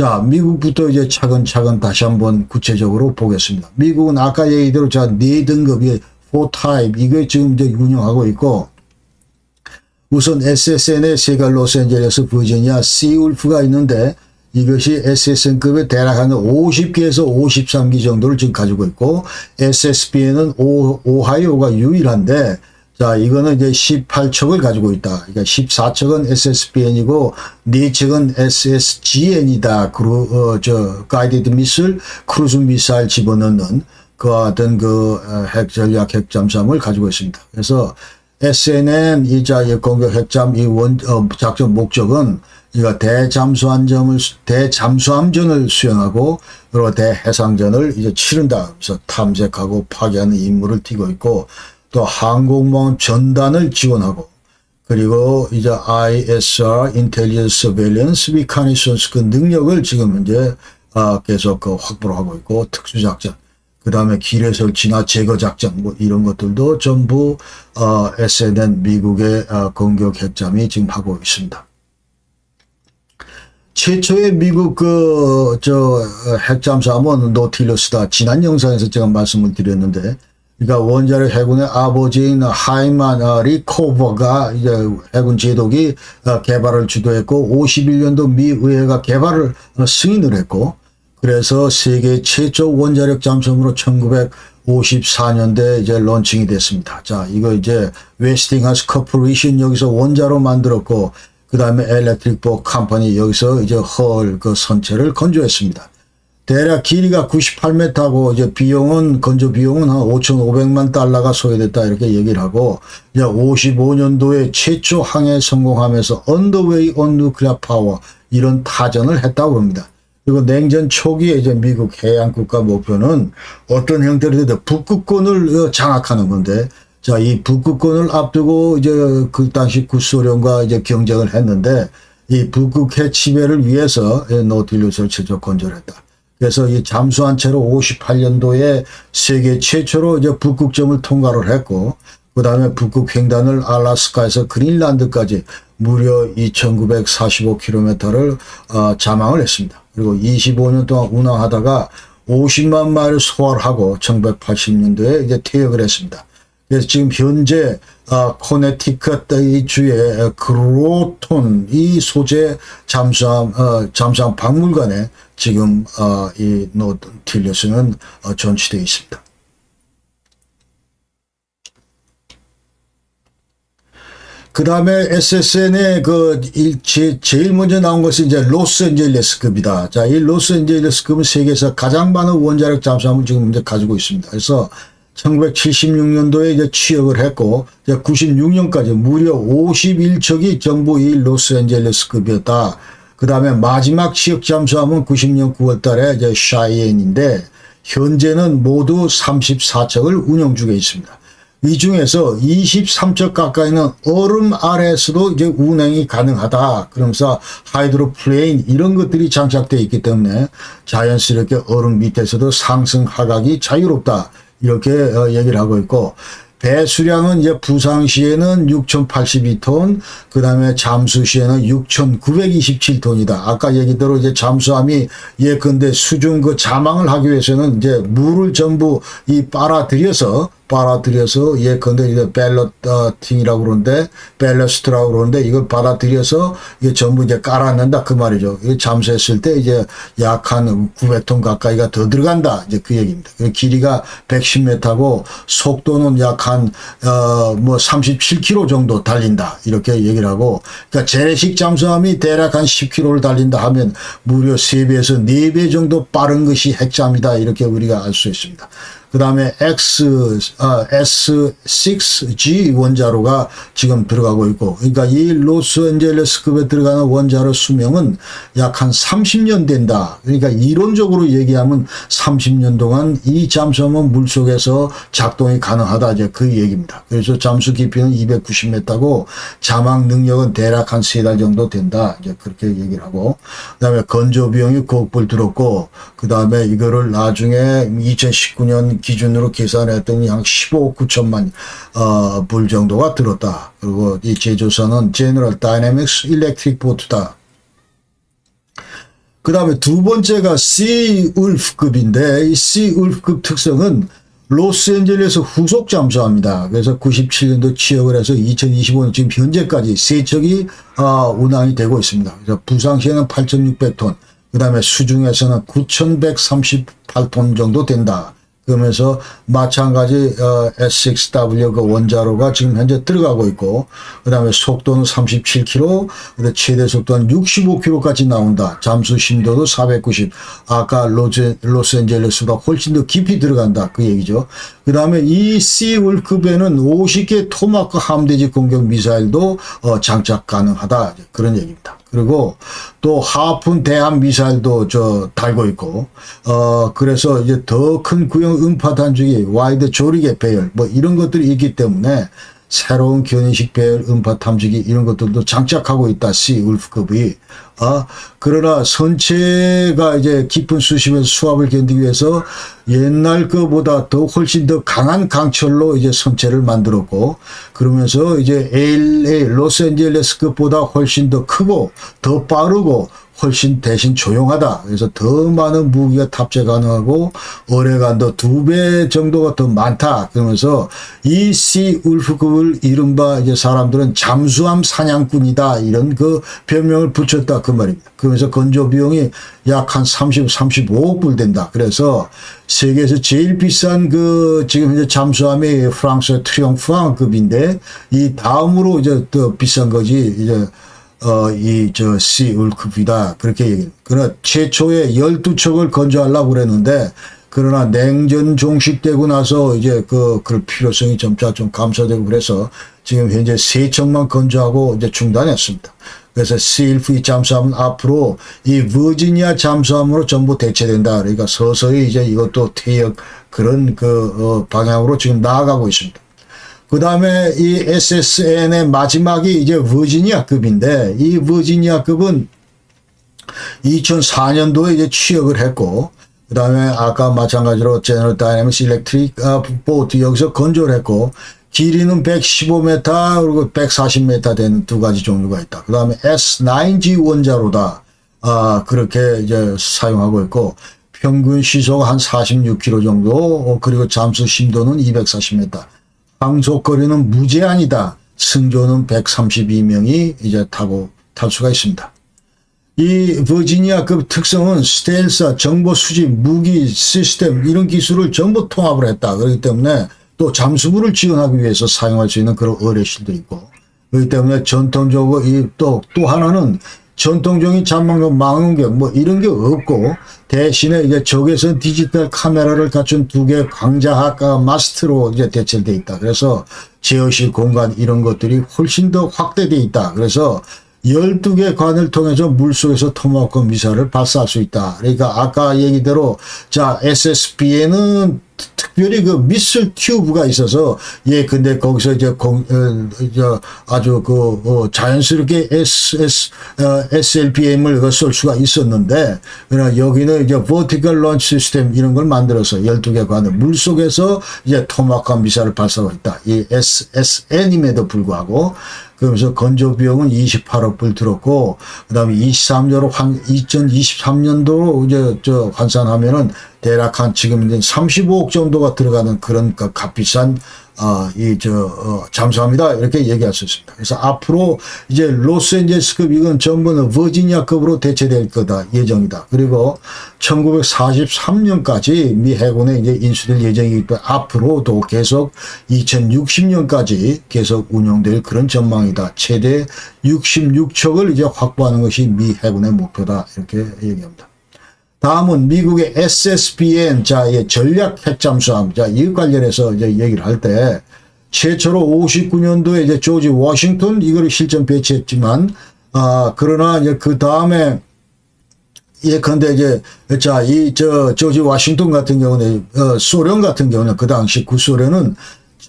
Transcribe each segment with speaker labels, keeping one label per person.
Speaker 1: 자, 미국부터 이제 차근차근 다시 한번 구체적으로 보겠습니다. 미국은 아까 얘기대로 자, 4등급이 4타입, 이게 지금 이제 운영하고 있고, 우선 SSN의 세계 로스앤젤레스, 버지니아, 시울프가 있는데, 이것이 SSN급의 대략 한 50기에서 53기 정도를 지금 가지고 있고, SSBN은 오하이오가 유일한데, 자, 이거는 이제 18척을 가지고 있다. 그러니까 14척은 SSBN이고, 4척은 SSGN이다. 가이디드 미술, 크루즈 미사일 집어넣는 그와 같은 핵전략 핵잠수함을 가지고 있습니다. 그래서 SNN, 공격 핵잠, 작전 목적은 이거 대잠수함전을 수행하고, 그리고 대해상전을 이제 치른다. 그래서 탐색하고 파괴하는 임무를 띠고 있고, 또 항공모함 전단을 지원하고, 그리고 이제 ISR, Intelligence Surveillance Reconnaissance 그 능력을 지금 이제 계속 확보를 하고 있고, 특수작전, 그 다음에 기뢰 설치나 제거 작전 뭐 이런 것들도 전부 SNN 미국의 공격 핵잠이 지금 하고 있습니다. 최초의 미국 핵잠수함은 노틸러스다. 지난 영상에서 제가 말씀을 드렸는데, 그러니까 원자력 해군의 아버지인 하이만 리코버가 이제 해군 제독이 개발을 주도했고, 51년도 미 의회가 개발을 승인을 했고, 그래서 세계 최초 원자력 잠수함으로 1954년대 이제 론칭이 됐습니다. 자, 이거 이제 웨스팅하우스 코퍼레이션 여기서 원자로 만들었고, 그 다음에 엘렉트릭 보 컴퍼니 여기서 이제 그 선체를 건조했습니다. 대략 길이가 98m고, 이제 건조 비용은 한 5,500만 달러가 소요됐다, 이렇게 얘기를 하고, 이제 55년도에 최초 항해 성공하면서 언더웨이 온 누클리어 파워, 이런 타전을 했다고 합니다. 그리고 냉전 초기에 이제 미국 해양 국가 목표는 어떤 형태로 되든 북극권을 장악하는 건데, 자, 이 북극권을 앞두고 이제 그 당시 구소련과 이제 경쟁을 했는데, 이 북극해 침해를 위해서 노틸러스를 최초 건조했다. 그래서 이 잠수한 채로 58년도에 세계 최초로 이제 북극점을 통과를 했고, 그 다음에 북극 횡단을 알래스카에서 그린란드까지 무려 2,945km를 잠항을 했습니다. 그리고 25년 동안 운항하다가 50만 마일을 소화를 하고 1980년도에 이제 퇴역을 했습니다. 그래서 지금 현재 코네티컷 이 주의 그로톤 이 소재 잠수함 박물관에 지금 이 노틸러스는 전시되어 있습니다. 그 다음에 SSN의 제일 먼저 나온 것이 이제 로스앤젤레스급이다. 자, 이 로스앤젤레스급은 세계에서 가장 많은 원자력 잠수함을 지금 이제 가지고 있습니다. 그래서 1976년도에 이제 취역을 했고, 이제 96년까지 무려 51척이 전부 이 로스앤젤레스급이었다. 그 다음에 마지막 취역 잠수함은 90년 9월 달에 이제 샤이엔인데, 현재는 모두 34척을 운영 중에 있습니다. 이 중에서 23척 가까이는 얼음 아래에서도 이제 운행이 가능하다. 그러면서 하이드로플레인 이런 것들이 장착되어 있기 때문에 자연스럽게 얼음 밑에서도 상승 하각이 자유롭다. 이렇게 얘기를 하고 있고, 배수량은 이제 부상시에는 6,082톤, 그 다음에 잠수시에는 6,927톤이다. 아까 얘기대로 이제 잠수함이 예컨대 수중 잠항을 하기 위해서는 이제 물을 전부 빨아들여서 예컨대 이제 밸러팅이라고 그러는데, 밸러스트라고 그러는데, 이걸 받아들여서 이게 전부 이제 깔아낸다. 그 말이죠. 이게 잠수했을 때 이제 약 한 900톤 가까이가 더 들어간다. 이제 그 얘기입니다. 길이가 110m고, 속도는 약 한, 37km 정도 달린다. 이렇게 얘기를 하고, 그러니까 재래식 잠수함이 대략 한 10km를 달린다 하면 무려 3배에서 4배 정도 빠른 것이 핵잠이다. 이렇게 우리가 알 수 있습니다. 그 다음에 S6G 원자로가 지금 들어가고 있고, 그러니까 이 로스앤젤레스급에 들어가는 원자로 수명은 약 한 30년 된다. 그러니까 이론적으로 얘기하면 30년 동안 이 잠수함은 물속에서 작동이 가능하다. 이제 그 얘기입니다. 그래서 잠수 깊이는 290m고 잠항 능력은 대략 한 3달 정도 된다. 이제 그렇게 얘기를 하고, 그 다음에 건조 비용이 9억 불 들었고, 그 다음에 이거를 나중에 2019년 기준으로 계산했더니 한 15억 9천만 불 정도가 들었다. 그리고 이 제조사는 제너럴 다이내믹스 일렉트릭 보트다. 그 다음에 두 번째가 Sea-Wolf급인데 이 Sea-Wolf급 특성은 로스앤젤레스 후속 잠수함입니다. 그래서 97년도 취역을 해서 2025년 지금 현재까지 세 척이 운항이 되고 있습니다. 그래서 부상시에는 8,600톤, 그 다음에 수중에서는 9,138톤 정도 된다. 그러면서 마찬가지 S6W 그 원자로가 지금 현재 들어가고 있고, 그 다음에 속도는 37km, 최대 속도는 65km까지 나온다. 잠수 심도도 490. 아까 로스앤젤레스보다 훨씬 더 깊이 들어간다. 그 얘기죠. 그 다음에 이 Sea-Wolf급에는 50개 토마호크 함대지 공격 미사일도 장착 가능하다. 그런 얘기입니다. 그리고 또 하푼 대함 미사일도 달고 있고, 그래서 이제 더 큰 구형 음파 단축이 와이드 조리개 배열 뭐 이런 것들이 있기 때문에 새로운 견인식 배열 음파 탐지기 이런 것들도 장착하고 있다. Sea-Wolf급이. 그러나 선체가 이제 깊은 수심에서 수압을 견디기 위해서 옛날 거보다 더 훨씬 더 강한 강철로 이제 선체를 만들었고, 그러면서 이제 LA 로스앤젤레스급보다 훨씬 더 크고 더 빠르고 훨씬 대신 조용하다. 그래서 더 많은 무기가 탑재 가능하고 어뢰간도 2배 정도가 더 많다. 그러면서 이 Sea-Wolf급을 이른바 이제 사람들은 잠수함 사냥꾼이다. 이런 그 별명을 붙였다. 그 말입니다. 그러면서 건조 비용이 약 한 35억 불 된다. 그래서 세계에서 제일 비싼 그 지금 이제 잠수함이 프랑스의 트리옹프왕급인데 이 다음으로 이제 더 비싼 거지 이제 Sea-Wolf급이다. 그렇게 얘기해요. 그러나 최초에 12척을 건조하려고 그랬는데, 그러나 냉전 종식되고 나서 이제 그럴 필요성이 점차 좀 감소되고 그래서 지금 현재 3척만 건조하고 이제 중단했습니다. 그래서 Sea-Wolf 잠수함은 앞으로 이 버지니아 잠수함으로 전부 대체된다. 그러니까 서서히 이제 이것도 퇴역 그런 방향으로 지금 나아가고 있습니다. 그 다음에 이 SSN의 마지막이 이제 버지니아급인데, 이 버지니아급은 2004년도에 이제 취역을 했고, 그 다음에 아까 마찬가지로 제너럴 다이내믹스 일렉트릭 보트 여기서 건조를 했고, 길이는 115m 그리고 140m 되는 두 가지 종류가 있다. 그 다음에 S9G 원자로다. 그렇게 이제 사용하고 있고, 평균 시속 한 46km 정도, 그리고 잠수 심도는 240m. 항속거리는 무제한이다. 승조는 132명이 이제 탈 수가 있습니다. 이 버지니아급 특성은 스텔스, 정보 수집, 무기, 시스템 이런 기술을 전부 통합을 했다. 그렇기 때문에 또 잠수부를 지원하기 위해서 사용할 수 있는 그런 의뢰실도 있고, 그렇기 때문에 전통적으로 또 하나는 전통적인 잠망경, 망원경 뭐 이런 게 없고, 대신에 이제 적외선 디지털 카메라를 갖춘 2개 광자학 마스트로 이제 대체되어 있다. 그래서 제어실 공간 이런 것들이 훨씬 더 확대되어 있다. 그래서 12개 관을 통해서 물속에서 토마호크 미사일을 발사할 수 있다. 그러니까 아까 얘기대로 SSB에는 특별히 그 미슬 튜브가 있어서 근데 거기서 이제 아주 자연스럽게 SLBM을 쏠 수가 있었는데, 그러나 여기는 이제 버티컬 런치 시스템 이런 걸 만들어서 12개 관을 물속에서 이제 토마호크 미사일을 발사하고 있다. 이 SSN임에도 불구하고. 그러면서 건조 비용은 28억 불 들었고, 그 다음에 2023년도로 이제 환산하면은 대략 한 지금 이제 35억 정도가 들어가는 그런 값비싼 잠수함이다. 이렇게 얘기할 수 있습니다. 그래서 앞으로 이제 로스앤젤레스급 이건 전부는 버지니아급으로 대체될 거다. 예정이다. 그리고 1943년까지 미 해군에 이제 인수될 예정이기 때문에 앞으로도 계속 2060년까지 계속 운용될 그런 전망이다. 최대 66척을 이제 확보하는 것이 미 해군의 목표다. 이렇게 얘기합니다. 다음은 미국의 SSBN, 전략 핵잠수함. 이 관련해서 이제 얘기를 할 때, 최초로 59년도에 이제 조지 워싱턴 이걸 실전 배치했지만, 그러나 이제 그 다음에, 근데 이제, 조지 워싱턴 같은 경우는, 소련 같은 경우는 그 당시 구소련은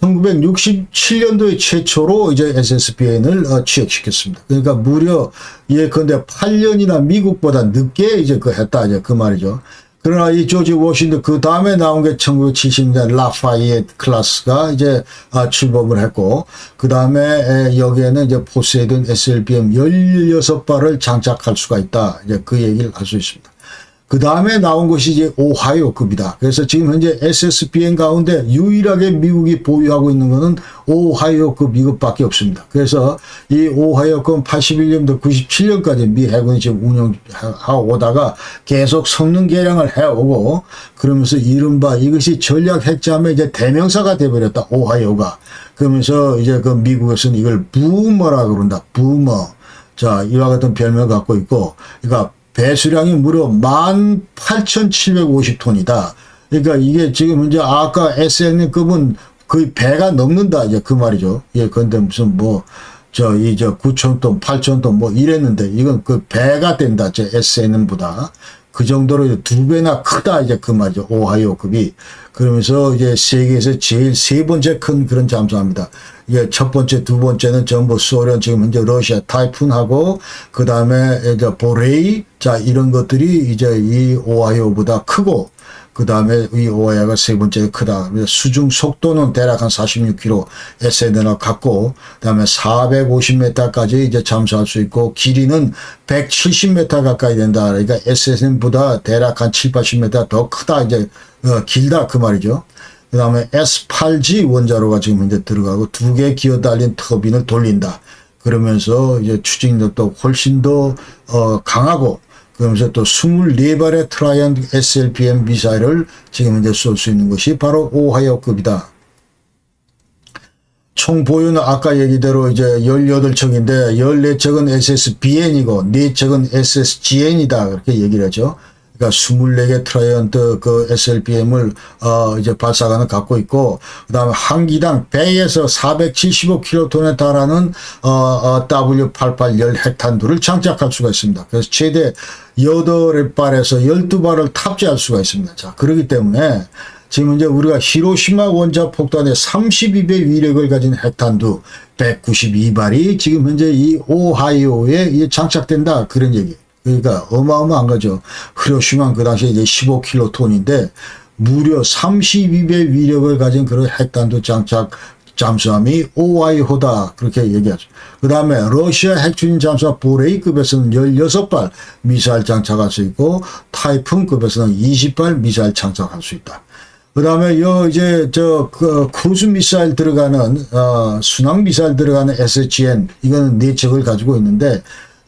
Speaker 1: 1967년도에 최초로 이제 SSBN을 취역시켰습니다. 그러니까 무려 근데 8년이나 미국보다 늦게 이제 했다 이제 그 말이죠. 그러나 이 조지 워싱턴 그 다음에 나온 게 1970년대 라파이엣 클래스가 이제 출범을 했고, 그 다음에 여기에는 이제 포세이돈 SLBM 16발을 장착할 수가 있다. 이제 그 얘기를 할 수 있습니다. 그 다음에 나온 것이 이제 오하이오급이다. 그래서 지금 현재 SSBN 가운데 유일하게 미국이 보유하고 있는 것은 오하이오급 이것밖에 없습니다. 그래서 이 오하이오급은 81년부터 97년까지 미 해군이 지금 운영하고 오다가 계속 성능 개량을 해오고, 그러면서 이른바 이것이 전략 핵잠의 이제 대명사가 되어버렸다. 오하이오가. 그러면서 이제 그 미국에서는 이걸 부머라고 그런다. 부머. 자, 이와 같은 별명을 갖고 있고, 그러니까 배수량이 무려 18,750톤이다. 그러니까 이게 지금 이제 아까 SN급은 거의 배가 넘는다. 이제 그 말이죠. 예, 근데 무슨 뭐, 9,000톤, 8,000톤 뭐 이랬는데 이건 그 배가 된다. SN보다. 그 정도로 두 배나 크다. 이제 그 말이죠. 오하이오급이. 그러면서 이제 세계에서 제일 세 번째 큰 그런 잠수함입니다. 이게 첫 번째, 두 번째는 전부 소련, 지금 현재 러시아 타이푼하고, 그 다음에 이제 보레이, 자, 이런 것들이 이제 이 오하이오보다 크고, 그 다음에 이 오하이오가 세 번째 크다. 수중 속도는 대략 한 46km SN을 갖고, 그 다음에 450m까지 이제 잠수할 수 있고, 길이는 170m 가까이 된다. 그러니까 SN보다 대략 한 7, 80m 더 크다. 이제, 길다. 그 말이죠. 그 다음에 S8G 원자로가 지금 현재 들어가고 두 개 기어 달린 터빈을 돌린다. 그러면서 이제 추진력도 훨씬 더 강하고, 그러면서 또 24발의 트라이언트 SLBM 미사일을 지금 현재 쏠 수 있는 것이 바로 오하이오급이다. 총 보유는 아까 얘기대로 이제 18척인데 14척은 SSBN이고 4척은 SSGN이다. 그렇게 얘기를 하죠. 그러니까 24개 트라이언트 그 SLBM을 이제 발사관을 갖고 있고, 그다음에 한 기당 배에서 475킬로톤에 달하는 W88 열 핵탄두를 장착할 수가 있습니다. 그래서 최대 8발에서 12발을 탑재할 수가 있습니다. 자, 그렇기 때문에 지금 이제 우리가 히로시마 원자 폭탄의 32배 위력을 가진 핵탄두 192발이 지금 현재 이 오하이오에 장착된다. 그런 얘기. 그러니까 어마어마한 거죠. 히로시마는 그 당시에 이제 15킬로톤인데 무려 32배 위력을 가진 그런 핵탄두 장착 잠수함이 오하이오다. 그렇게 얘기하죠. 그 다음에 러시아 핵추진 잠수함 보레이급에서는 16발 미사일 장착할 수 있고, 타이푼급에서는 20발 미사일 장착할 수 있다. 그 다음에 크루즈 미사일 들어가는 순항 미사일 들어가는 SGN 이거는 4척을 가지고 있는데,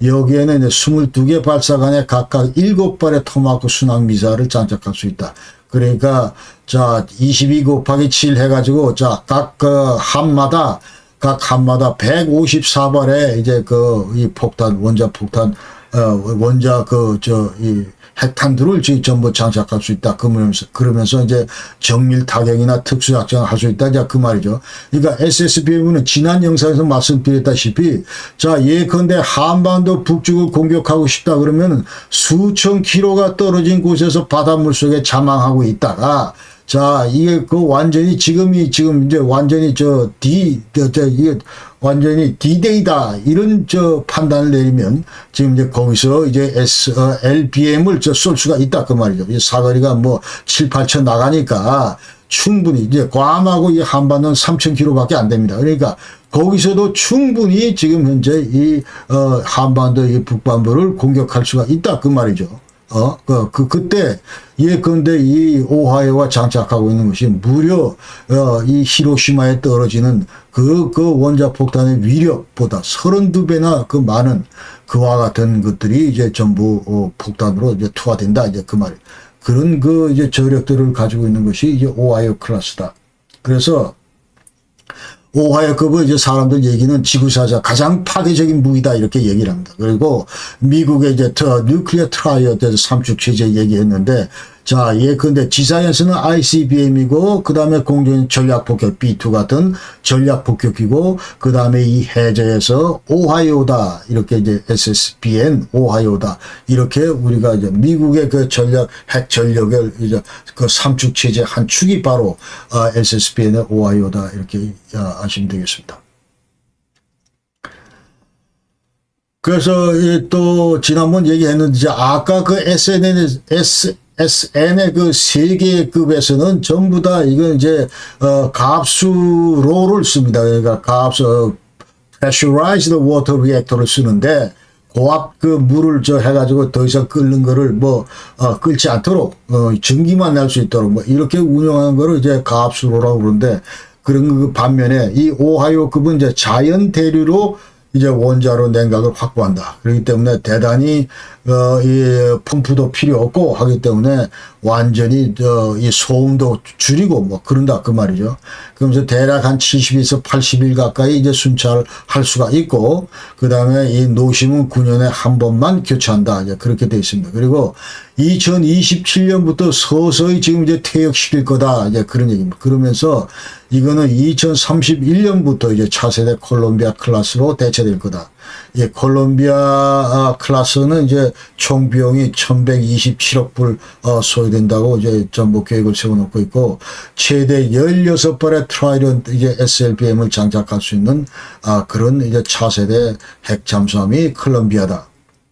Speaker 1: 여기에는 이제 22개 발사관에 각각 7발의 토마호크 순항 미사일을 장착할 수 있다. 그러니까 자 22 곱하기 7 해가지고 자 각 함마다 154발의 이제 이 폭탄 원자 폭탄 원자 이 핵탄두를 전부 장착할 수 있다. 그러면서 이제 정밀 타격이나 특수작전을 할 수 있다. 자, 그 말이죠. 그러니까 SSBM은 지난 영상에서 말씀드렸다시피, 자, 예컨대 한반도 북쪽을 공격하고 싶다 그러면 수천 킬로가 떨어진 곳에서 바닷물 속에 자망하고 있다가, 자, 이게 완전히 지금 이제 완전히 이게 완전히 D-Day다. 이런 판단을 내리면 지금 이제 거기서 이제 LBM을 쏠 수가 있다. 그 말이죠. 이 사거리가 뭐 7, 8천 나가니까 충분히 이제 괌하고 이 한반도는 3,000km 밖에 안 됩니다. 그러니까 거기서도 충분히 지금 현재 이 한반도 이 북반부를 공격할 수가 있다. 그 말이죠. 그때, 예컨대 이 오하이오가 장착하고 있는 것이 무려, 이 히로시마에 떨어지는 그 원자 폭탄의 위력보다 32배나 그 많은 그와 같은 것들이 이제 전부, 폭탄으로 이제 투하된다. 이제 그 말. 그런 이제 저력들을 가지고 있는 것이 이제 오하이오 클래스다. 그래서, 오하이오급은 이제 사람들 얘기는 지구사자 가장 파괴적인 무기다 이렇게 얘기를 합니다. 그리고 미국의 이제 뉴클리어 트라이어드에서 삼축 체제 얘기했는데, 자, 예컨대 지상에서는 ICBM이고, 그 다음에 공중 전략폭격 B2 같은 전략폭격기고, 그 다음에 이 해저에서 오하이오다 이렇게 이제 SSBN 오하이오다 이렇게 우리가 이제 미국의 그 핵 전력을 이제 그 삼축 체제 한 축이 바로 SSBN의 오하이오다 이렇게 아시면 되겠습니다. 그래서 또 지난번 얘기했는데 아까 그 SN의 그 세계급에서는 전부 다 이건 이제 가압수로를 씁니다. 그러니까 가압수 pressurized water reactor를 쓰는데 고압 그 물을 해가지고 더 이상 끓는 거를 끓지 않도록 전기만 날 수 있도록 이렇게 운영하는 거를 이제 가압수로라고 그러는데 그런 그 반면에 이 오하이오급은 이제 자연 대류로 이제 원자로 냉각을 확보한다. 그렇기 때문에 대단히 이 펌프도 필요 없고 하기 때문에 완전히 이 소음도 줄이고 그런다 그 말이죠. 그러면서 대략 한 70에서 80일 가까이 이제 순찰을 할 수가 있고 그다음에 이 노심은 9년에 한 번만 교체한다. 이제 그렇게 돼 있습니다. 그리고 2027년부터 서서히 지금 이제 퇴역시킬 거다. 이제 그런 얘기입니다. 그러면서 이거는 2031년부터 이제 차세대 콜롬비아 클래스로 대체될 거다. 이 콜롬비아 클래스는 이제 총 비용이 1127억 불 소요된다고 이제 전부 계획을 세워놓고 있고 최대 16발의 트라이던 이제 SLBM을 장착할 수 있는 그런 이제 차세대 핵 잠수함이 콜롬비아다.